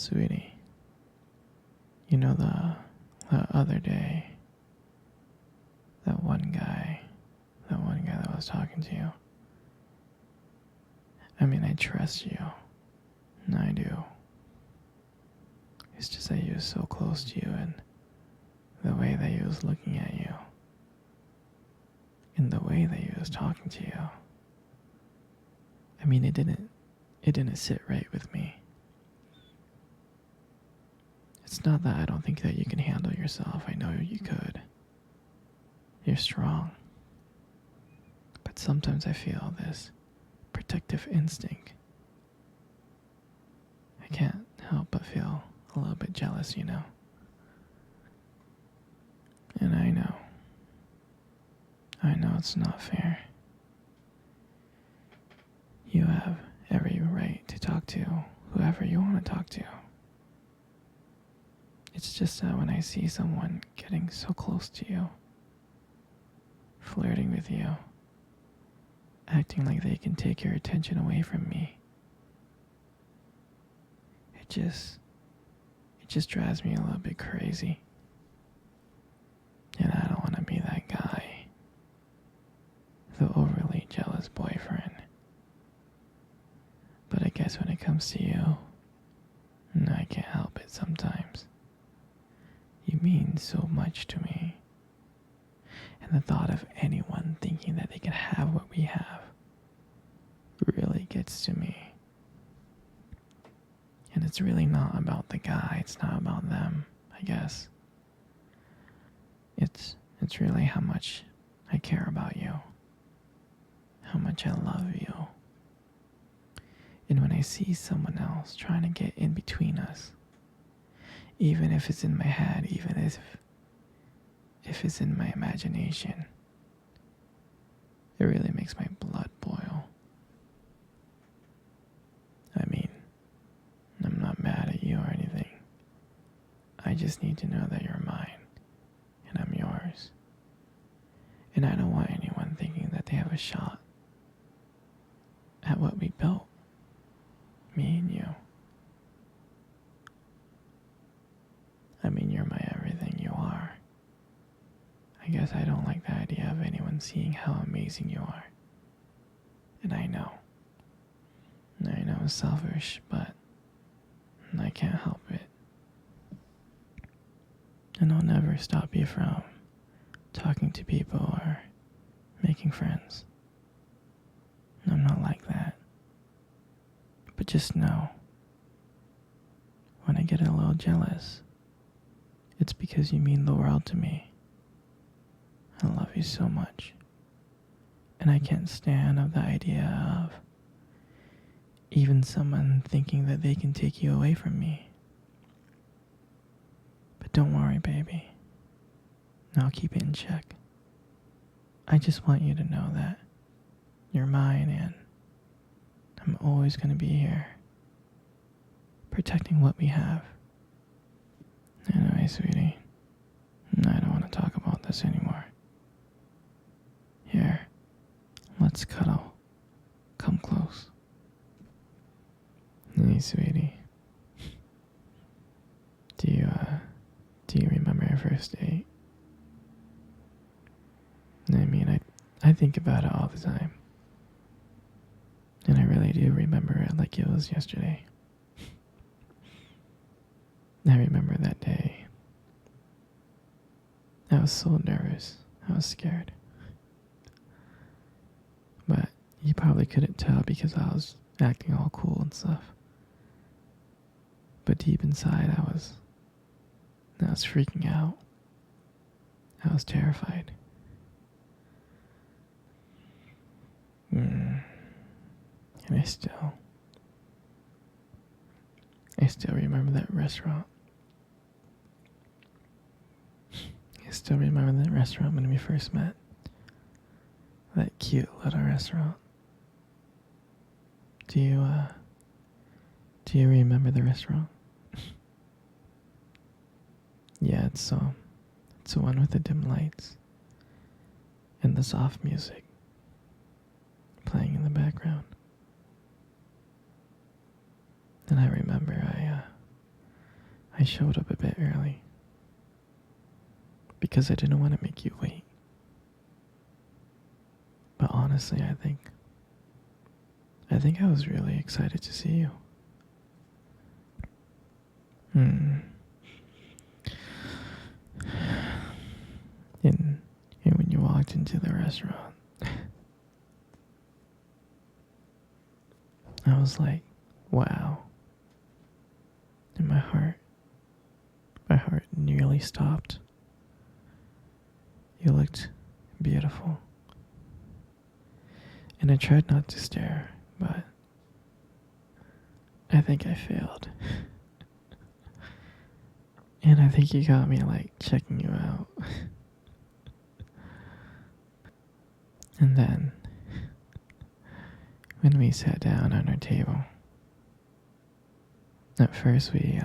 Sweetie, you know the other day, that one guy that was talking to you. I mean, I trust you. I do. It's just that he was so close to you and the way that he was looking at you and the way that he was talking to you. I mean, it didn't sit right with me. It's not that I don't think that you can handle yourself. I know you could. You're strong. But sometimes I feel this protective instinct. I can't help but feel a little bit jealous, you know. And I know it's not fair. You have every right to talk to whoever you want to talk to. It's just that when I see someone getting so close to you, flirting with you, acting like they can take your attention away from me, it just drives me a little bit crazy. And I don't want to be that guy, the overly jealous boyfriend. But I guess when it comes to you, I can't help it sometimes. You mean so much to me. And the thought of anyone thinking that they can have what we have really gets to me. And it's really not about the guy, it's not about them, I guess. It's really how much I care about you. How much I love you. And when I see someone else trying to get in between us, even if it's in my head, even if it's in my imagination, it really makes my blood boil. I mean, I'm not mad at you or anything. I just need to know that you're mine and I'm yours. And I don't want anyone thinking that they have a shot at what we built, me and you. I mean, you're my everything, you are. I guess I don't like the idea of anyone seeing how amazing you are. And I know it's selfish, but I can't help it. And I'll never stop you from talking to people or making friends. I'm not like that. But just know, when I get a little jealous, it's because you mean the world to me. I love you so much. And I can't stand of the idea of even someone thinking that they can take you away from me. But don't worry, baby. I'll keep it in check. I just want you to know that you're mine and I'm always going to be here, protecting what we have. Anyway, sweetie, I don't want to talk about this anymore. Here, let's cuddle. Come close. Hey, sweetie. Do you remember our first date? I mean, I think about it all the time. And I really do remember it like it was yesterday. I remember that day. I was so nervous. I was scared. But you probably couldn't tell because I was acting all cool and stuff. But deep inside, I was freaking out. I was terrified. And I still remember that restaurant. I still remember that restaurant when we first met. That cute little restaurant. Do you remember the restaurant? Yeah, it's the one with the dim lights and the soft music playing in the background. And I remember I showed up a bit early because I didn't want to make you wait. But honestly, I think I was really excited to see you. Hmm. And when you walked into the restaurant, I was like, wow. And my heart nearly stopped. You looked beautiful. And I tried not to stare, but I think I failed. And I think you got me like checking you out. And then, when we sat down on our table, at first we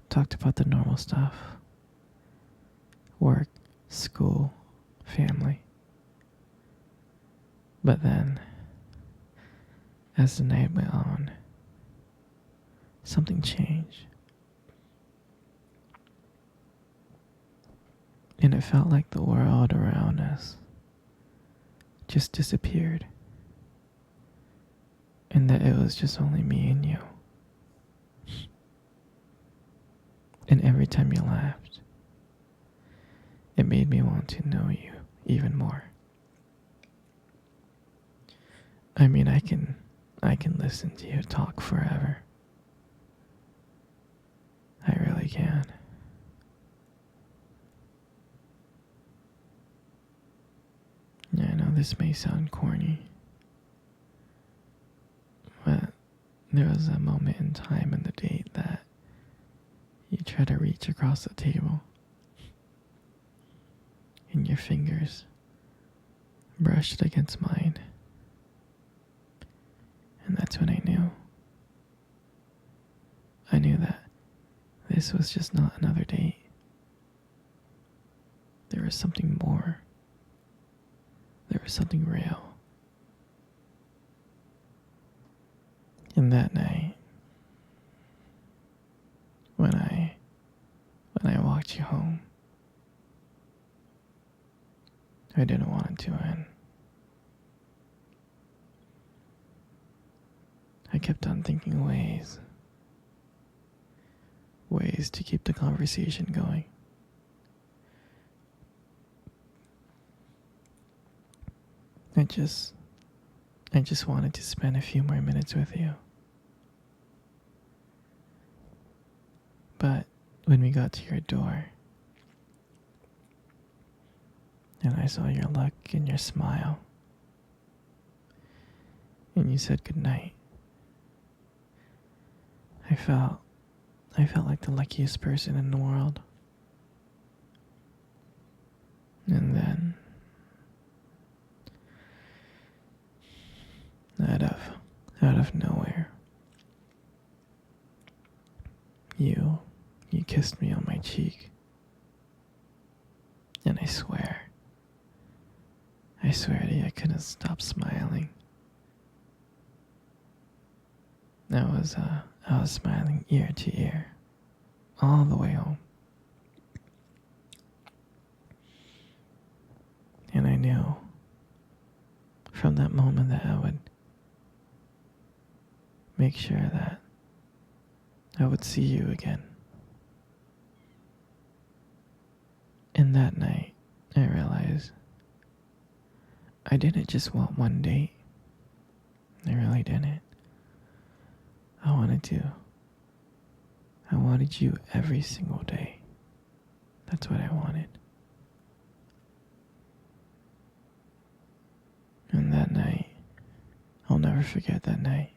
talked about the normal stuff: work, school, family. But then, as the night went on, something changed. And it felt like the world around us just disappeared. And that it was just only me and you. And every time you laughed, it made me want to know you even more. I mean, I can listen to you talk forever. I really can. Yeah, I know this may sound corny, but there was a moment in time in the date that you tried to reach across the table, and your fingers brushed against mine. And that's when I knew. I knew that this was just not another date. There was something more. There was something real. And that night, when I walked you home, I didn't want it to end. I kept on thinking ways to keep the conversation going. I just wanted to spend a few more minutes with you. But when we got to your door, and I saw your look and your smile, and you said goodnight, I felt like the luckiest person in the world. And then, out of nowhere, you kissed me on my cheek. And I swear to you, I couldn't stop smiling. I was smiling ear to ear, all the way home. And I knew from that moment that I would make sure that I would see you again. And that night, I realized I didn't just want one date. I really didn't. I wanted you every single day. That's what I wanted. And that night, I'll never forget that night.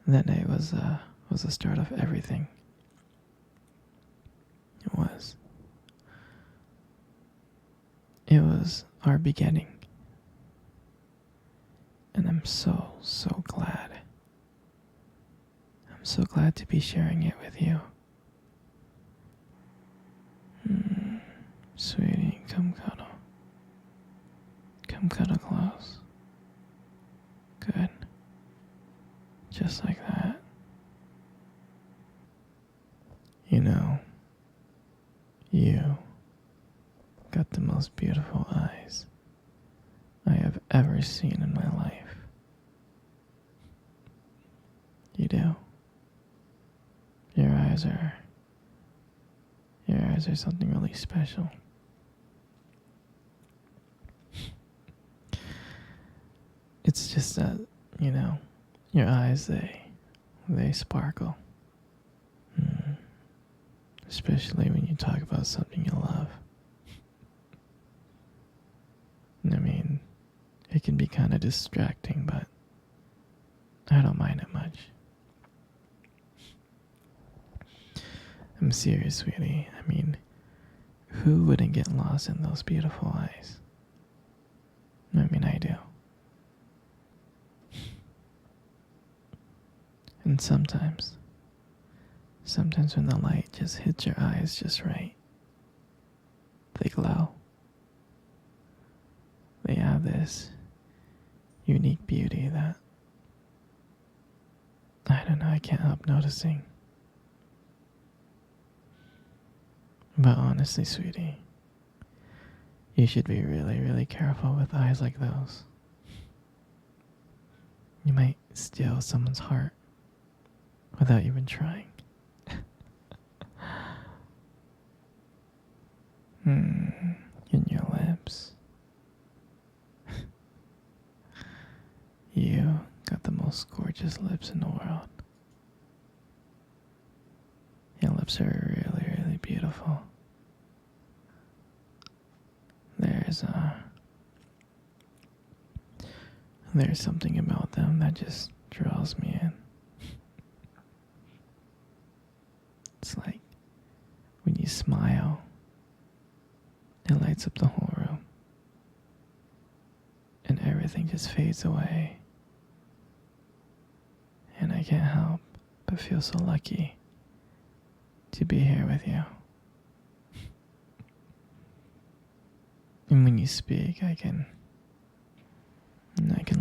That night was the start of everything. It was. It was our beginning. And I'm so glad. I'm so glad to be sharing it with you. Sweetie, come cuddle. Come cuddle close. Good. Just like that. most beautiful eyes I have ever seen in my life. You do. Your eyes are your eyes are something really special. It's just that, your eyes they sparkle. Mm. Especially when you talk about something you love. I mean, it can be kind of distracting, but I don't mind it much. I'm serious, sweetie. I mean, who wouldn't get lost in those beautiful eyes? I mean, I do. And sometimes when the light just hits your eyes just right, they glow. They have this unique beauty that, I don't know, I can't help noticing. But honestly, sweetie, you should be really, really careful with eyes like those. You might steal someone's heart without even trying. In your lips. You got the most gorgeous lips in the world. Your lips are really, really beautiful. There's something about them that just draws me in. It's like when you smile, it lights up the whole room. And everything just fades away. And I can't help but feel so lucky to be here with you. And when you speak, I can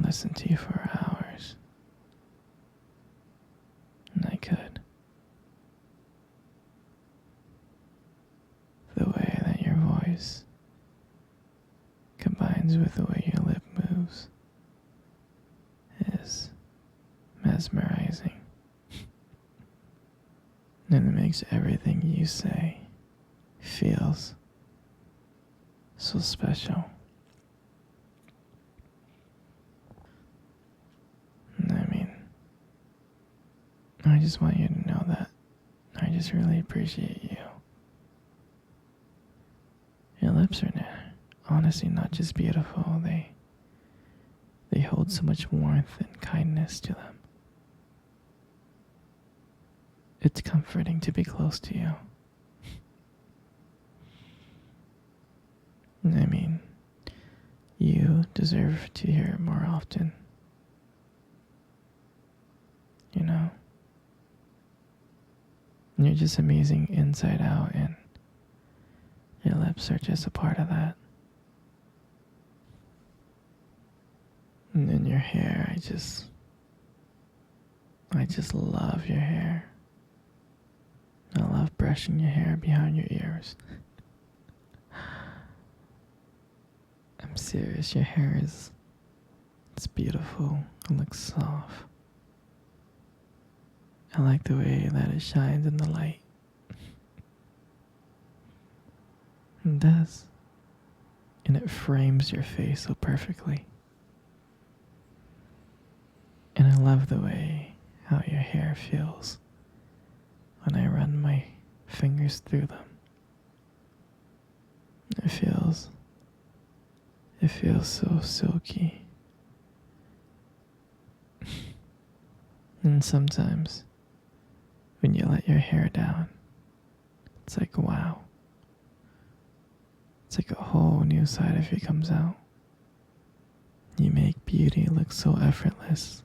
listen to you for hours. And I could. The way that your voice combines with the way your lip moves is mesmerizing. And it makes everything you say feels so special. I mean, I just want you to know that I just really appreciate you. Your lips are honestly not just beautiful, they hold so much warmth and kindness to them. It's comforting to be close to you. I mean, you deserve to hear it more often. You know? You're just amazing inside out, and your lips are just a part of that. And then your hair, I just love your hair. I love brushing your hair behind your ears. I'm serious, your hair it's beautiful. It looks soft. I like the way that it shines in the light. It does. And it frames your face so perfectly. And I love the way how your hair feels when I run my fingers through them. It feels so silky. And sometimes when you let your hair down, it's like, wow. It's like a whole new side of you comes out. You make beauty look so effortless